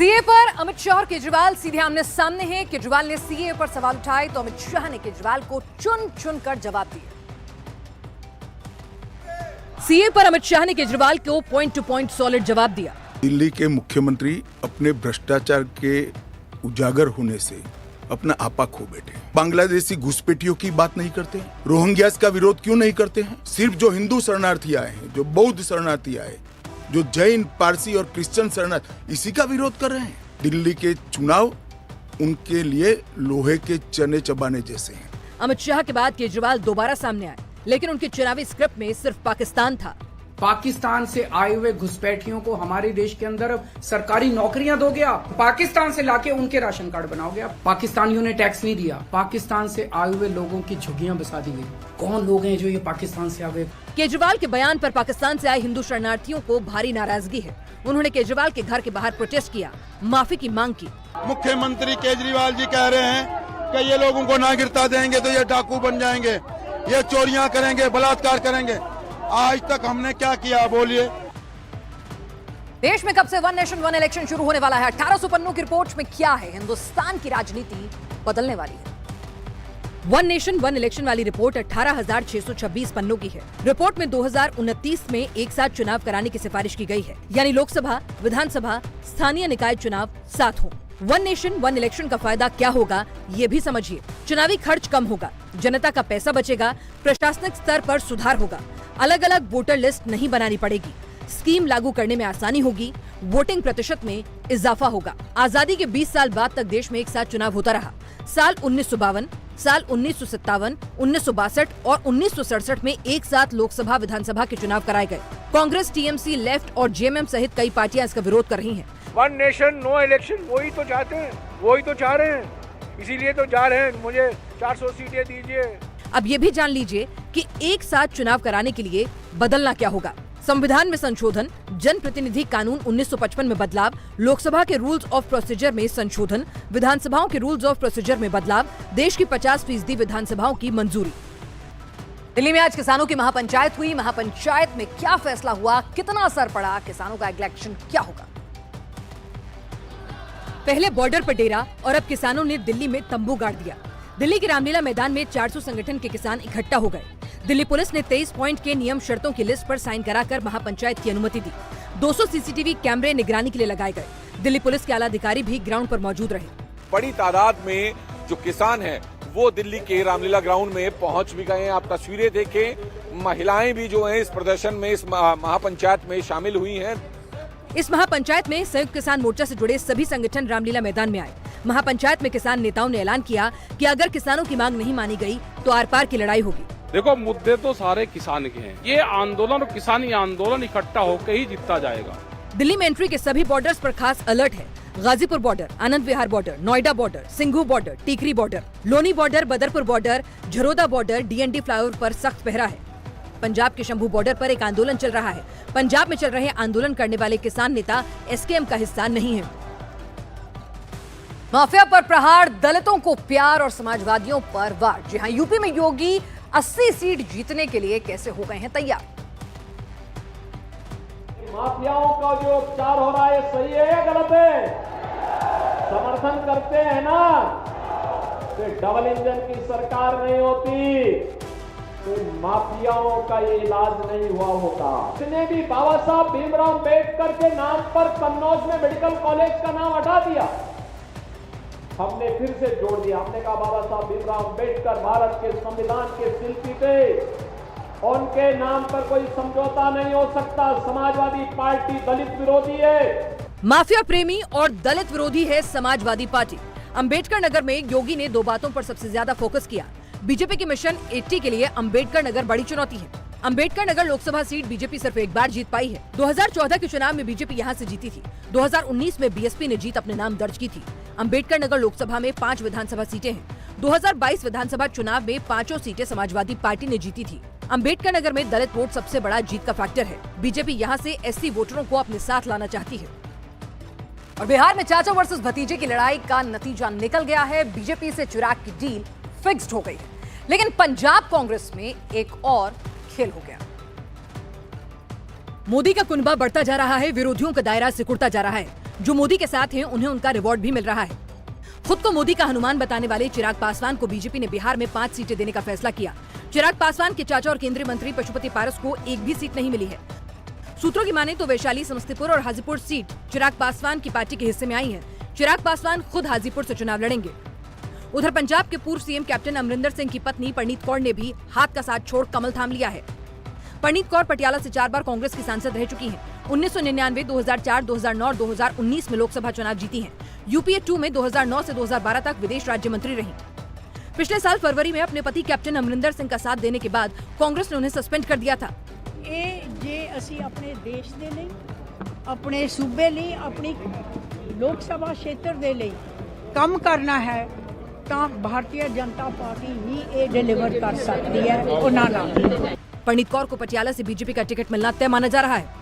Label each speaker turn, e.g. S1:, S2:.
S1: CA पर अमित शाह और केजरीवाल सीधे आमने सामने हैं। केजरीवाल ने सीए पर सवाल उठाए तो अमित शाह ने केजरीवाल को चुन चुन कर जवाब दिए। सीए पर अमित शाह ने केजरीवाल को पॉइंट टू पॉइंट सॉलिड जवाब दिया।
S2: दिल्ली के मुख्यमंत्री अपने भ्रष्टाचार के उजागर होने से अपना आपा खो बैठे। बांग्लादेशी घुसपैठियों की बात नहीं करते, रोहिंग्यास का विरोध क्यों नहीं करते हैं? सिर्फ जो हिंदू शरणार्थी आए हैं, जो बौद्ध शरणार्थी आए, जो जैन, पारसी और क्रिश्चियन शरणार्थी, इसी का विरोध कर रहे हैं। दिल्ली के चुनाव उनके लिए लोहे के चने चबाने जैसे हैं।
S1: अमित शाह के बाद केजरीवाल दोबारा सामने आए, लेकिन उनके चुनावी स्क्रिप्ट में सिर्फ पाकिस्तान था।
S3: पाकिस्तान से आए हुए घुसपैठियों को हमारे देश के अंदर सरकारी नौकरियां दो गया, पाकिस्तान से लाके उनके राशन कार्ड बनाओ गया, पाकिस्तानियों ने टैक्स नहीं दिया, पाकिस्तान से आए हुए लोगों की झुग्गियां बसा दी गई। कौन लोग हैं जो ये पाकिस्तान से आ गए?
S1: केजरीवाल के बयान पर पाकिस्तान से आए हिंदू शरणार्थियों को भारी नाराजगी है। उन्होंने केजरीवाल के घर के बाहर प्रोटेस्ट किया, माफी की मांग की।
S4: मुख्यमंत्री केजरीवाल जी कह रहे हैं कि ये लोगों को नागरिकता देंगे तो ये डाकू बन जाएंगे, ये चोरियां करेंगे, बलात्कार करेंगे। आज तक हमने क्या किया, बोलिए?
S1: देश में कब से वन नेशन वन इलेक्शन शुरू होने वाला है? 1800 पन्नों की रिपोर्ट में क्या है? हिंदुस्तान की राजनीति बदलने वाली है। वन नेशन वन इलेक्शन वाली रिपोर्ट 18,626 पन्नों की है। रिपोर्ट में 2029 में एक साथ चुनाव कराने की सिफारिश की गई है, यानी लोकसभा, विधानसभा, स्थानीय निकाय चुनाव साथ हों। वन नेशन वन इलेक्शन का फायदा क्या होगा, ये भी समझिए। चुनावी खर्च कम होगा, जनता का पैसा बचेगा, प्रशासनिक स्तर पर सुधार होगा, अलग अलग वोटर लिस्ट नहीं बनानी पड़ेगी, स्कीम लागू करने में आसानी होगी, वोटिंग प्रतिशत में इजाफा होगा। आजादी के 20 साल बाद तक देश में एक साथ चुनाव होता रहा। साल 1952, साल 1957, 1962 और 1967 में एक साथ लोकसभा विधानसभा के चुनाव कराए गए। कांग्रेस, टीएमसी, लेफ्ट और जेएमएम सहित कई पार्टियां इसका विरोध कर रही हैं।
S5: वन नेशन नो इलेक्शन, वही तो चाहते हैं, वही तो चाह रहे हैं, इसीलिए तो जा रहे हैं। मुझे 400 सीटें दीजिए।
S1: अब ये भी जान लीजिए कि एक साथ चुनाव कराने के लिए बदलना क्या होगा। संविधान में संशोधन, जन प्रतिनिधि कानून 1955 में बदलाव, लोकसभा के रूल्स ऑफ प्रोसीजर में संशोधन, विधानसभाओं के रूल्स ऑफ प्रोसीजर में बदलाव, देश की 50% विधानसभाओं की मंजूरी। दिल्ली में आज किसानों की महापंचायत हुई। महापंचायत में क्या फैसला हुआ, कितना असर पड़ा, किसानों का अगला एक्शन क्या होगा? पहले बॉर्डर पर डेरा और अब किसानों ने दिल्ली में तंबू गाड़ दिया। दिल्ली के रामलीला मैदान में 400 संगठन के किसान इकट्ठा हो गए। दिल्ली पुलिस ने 23 पॉइंट के नियम शर्तों की लिस्ट पर साइन कराकर महापंचायत की अनुमति दी। 200 सीसीटीवी कैमरे निगरानी के लिए लगाए गए। दिल्ली पुलिस के आला अधिकारी भी ग्राउंड पर मौजूद रहे।
S6: बड़ी तादाद में जो किसान हैं वो दिल्ली के रामलीला ग्राउंड में पहुंच भी गए हैं। आप तस्वीरें देखें, महिलाएं भी जो हैं इस प्रदर्शन में, इस महापंचायत में शामिल हुई हैं।
S1: इस महापंचायत में संयुक्त किसान मोर्चा से जुड़े सभी संगठन रामलीला मैदान में आए। महापंचायत में किसान नेताओं ने ऐलान किया कि अगर किसानों की मांग नहीं मानी गई तो आर पार की लड़ाई होगी।
S7: देखो, मुद्दे तो सारे किसान के हैं। ये आंदोलन और किसानी आंदोलन इकट्ठा होकर ही जीता जाएगा।
S1: दिल्ली में एंट्री के सभी बॉर्डर्स पर खास अलर्ट है। Ghazipur border, Anand Vihar border, Noida border, Singhu border, Tikri border, Loni border, Badarpur border, Jharoda border, DND flyover पर सख्त पहरा है। पंजाब के शंभू बॉर्डर पर एक आंदोलन चल रहा है। पंजाब में चल रहे आंदोलन करने वाले किसान नेता एसकेएम का हिस्सा नहीं है। माफिया पर प्रहार, दलितों को प्यार और समाजवादियों पर वार। जी हां, यूपी में योगी 80 सीट जीतने के लिए कैसे हो गए हैं तैयार।
S8: माफियाओं का जो उपचार हो रहा है सही है या गलत है? समर्थन करते हैं ना? तो डबल इंजन की सरकार नहीं होती तो माफियाओं का ये इलाज नहीं हुआ होता। इसने भी बाबा साहब भीमराव अम्बेडकर के नाम पर कन्नौज में मेडिकल कॉलेज का नाम हटा दिया। हमने फिर से जोड़ दिया। हमने कहा बाबा साहब भीमराव अम्बेडकर भारत के संविधान के शिल्पी थे, उनके नाम पर कोई समझौता नहीं हो सकता। समाजवादी पार्टी दलित विरोधी है।
S1: माफिया प्रेमी और दलित विरोधी है समाजवादी पार्टी। अंबेडकर नगर में योगी ने 2 बातों पर सबसे ज्यादा फोकस किया। बीजेपी के मिशन 80 के लिए अंबेडकर नगर बड़ी चुनौती है। अंबेडकर नगर लोकसभा सीट बीजेपी सिर्फ एक बार जीत पाई है। 2014 के चुनाव में बीजेपी यहां से जीती थी। 2019 में बीएसपी ने जीत अपने नाम दर्ज की थी। अंबेडकर नगर लोकसभा में 5 विधानसभा सीटें हैं। 2022 विधानसभा चुनाव में 5 सीटें समाजवादी पार्टी ने जीती थी। अंबेडकर नगर में दलित वोट सबसे बड़ा जीत का फैक्टर है। बीजेपी यहां से एससी वोटरों को अपने साथ लाना चाहती है। और बिहार में चाचा वर्सेस भतीजे की लड़ाई का नतीजा निकल गया है। बीजेपी से चिराग की डील फिक्स्ड हो गई है, लेकिन पंजाब कांग्रेस में एक और खेल हो गया। मोदी का कुनबा बढ़ता जा रहा है, विरोधियों का दायरा सिकुड़ता जा रहा है। जो मोदी के साथ हैं उन्हें उनका रिवॉर्ड भी मिल रहा है। खुद को मोदी का हनुमान बताने वाले चिराग पासवान को बीजेपी ने बिहार में 5 सीटें देने का फैसला किया। चिराग पासवान के चाचा और केंद्रीय मंत्री पशुपति पारस को एक भी सीट नहीं मिली है। सूत्रों की माने तो वैशाली, समस्तीपुर और हाजीपुर सीट चिराग पासवान की पार्टी के हिस्से में आई है। चिराग पासवान खुद हाजीपुर से चुनाव लड़ेंगे। उधर पंजाब के पूर्व सीएम कैप्टन अमरिंदर सिंह की पत्नी परनीत कौर ने भी हाथ का साथ छोड़ कमल थाम लिया है। परनीत कौर पटियाला से 4 बार कांग्रेस की सांसद रह चुकी हैं। 1999, 2004, 2009 और 2019 में लोकसभा चुनाव जीती हैं। यूपीए 2 में 2009 से 2012 तक विदेश राज्य मंत्री रहीं। पिछले साल फरवरी में अपने पति कैप्टन अमरिंदर सिंह का साथ देने के बाद कांग्रेस ने उन्हें सस्पेंड कर दिया था।
S9: जे असी अपने देश दे लिए, अपने सूबे लिए, अपनी लोकसभा क्षेत्र दे लिए काम करना है तो भारतीय जनता पार्टी ही ये डिलीवर कर सकती है।
S1: परनीत कौर को पटियाला से बीजेपी का टिकट मिलना तय माना जा रहा है।